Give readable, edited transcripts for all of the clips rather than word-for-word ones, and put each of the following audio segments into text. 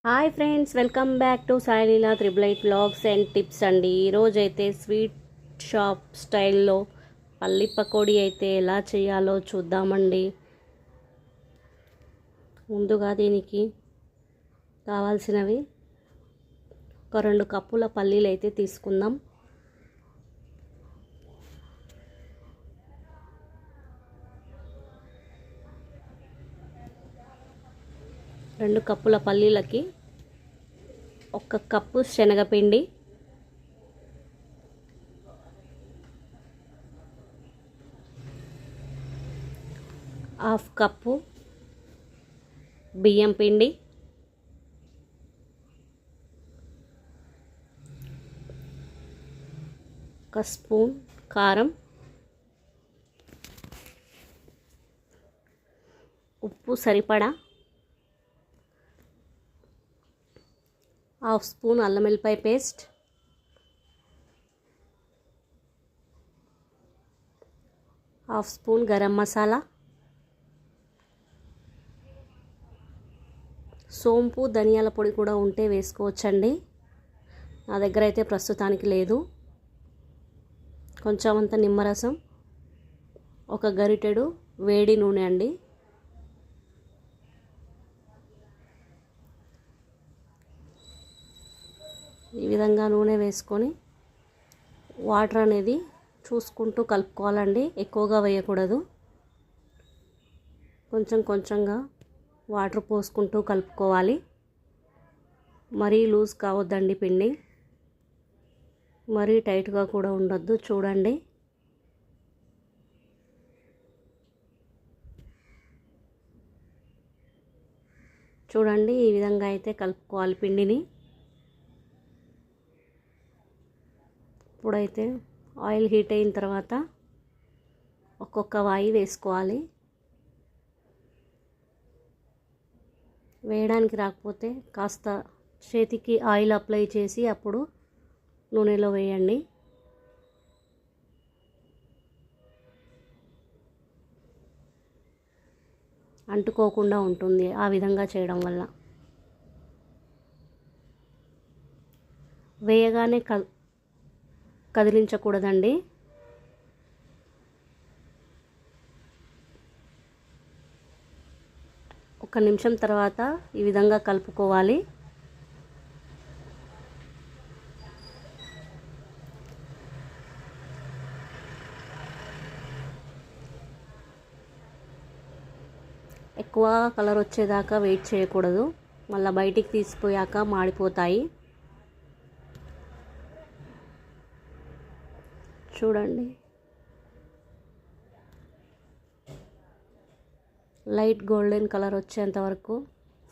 Hi friends, welcome back to Sai Leela 888 vlogs and tips అండి. ఈరోజైతే sweet shop స్టైల్లో పల్లి పకోడీ అయితే ఎలా చేయాలో చూద్దామండి. ముందుగా దీనికి కావాల్సినవి ఒక 2 కప్పుల పల్లీలు అయితే తీసుకుందాం. రెండు కప్పుల పల్లీలకి 1 కప్పు శనగపిండి, 1/2 కప్పు బియ్యం పిండి, 1 స్పూన్ కారం, ఉప్పు సరిపడా, 1/2 స్పూన్ అల్లం వెల్లిపాయ పేస్ట్, 1/2 స్పూన్ గరం మసాలా, సోంపు ధనియాల పొడి కూడా ఉంటే వేసుకోవచ్చండి. నా దగ్గర అయితే ప్రస్తుతానికి లేదు. కొంచెం అంత నిమ్మరసం, 1 గరిటెడు వేడి నూనె అండి. ఈ విధంగా నూనె వేసుకొని వాటర్ అనేది చూసుకుంటూ కలుపుకోవాలండి. ఎక్కువగా వేయకూడదు. కొంచెం కొంచెంగా వాటర్ పోసుకుంటూ కలుపుకోవాలి. మరీ లూజ్ కావద్దండి పిండి, మరీ టైట్గా కూడా ఉండొద్దు. చూడండి, ఈ విధంగా అయితే కలుపుకోవాలి పిండిని. ఇప్పుడైతే ఆయిల్ హీట్ అయిన తర్వాత ఒక్కొక్క వాయి వేసుకోవాలి. వేయడానికి రాకపోతే కాస్త చేతికి ఆయిల్ అప్లై చేసి అప్పుడు నూనెలో వేయండి. అంటుకోకుండా ఉంటుంది ఆ విధంగా చేయడం వల్ల. వేయగానే కదిలించకూడదండి. ఒక నిమిషం తర్వాత ఈ విధంగా కలుపుకోవాలి. ఎక్కువ కలర్ వచ్చేదాకా వెయిట్ చేయకూడదు. మళ్ళీ బయటికి తీసిపోయాక మాడిపోతాయి. చూడండి, లైట్ గోల్డెన్ కలర్ వచ్చేంత వరకు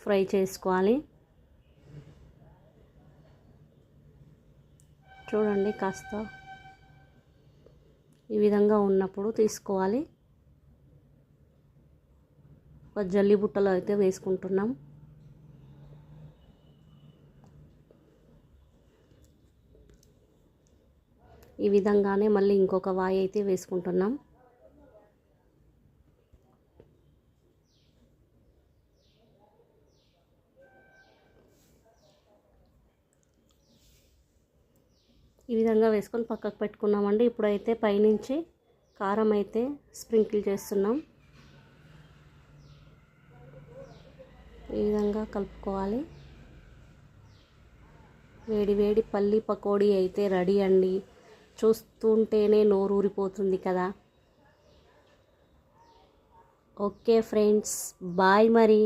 ఫ్రై చేసుకోవాలి. చూడండి, కాస్త ఈ విధంగా ఉన్నప్పుడు తీసుకోవాలి. ఒక జల్లి బుట్టలో అయితే వేసుకుంటున్నాం. ఈ విధంగానే మళ్ళీ ఇంకొక వాయి అయితే వేసుకుంటున్నాం. ఈ విధంగా వేసుకొని పక్కకు పెట్టుకున్నామండి. ఇప్పుడైతే పైనుంచి కారం అయితే స్ప్రింకిల్ చేస్తున్నాం. ఈ విధంగా కలుపుకోవాలి. వేడి వేడి పల్లి పకోడీ అయితే రెడీ అండి. చూస్తుంటేనే నోరూరిపోతుంది కదా. ఓకే ఫ్రెండ్స్, బాయ్ మరి.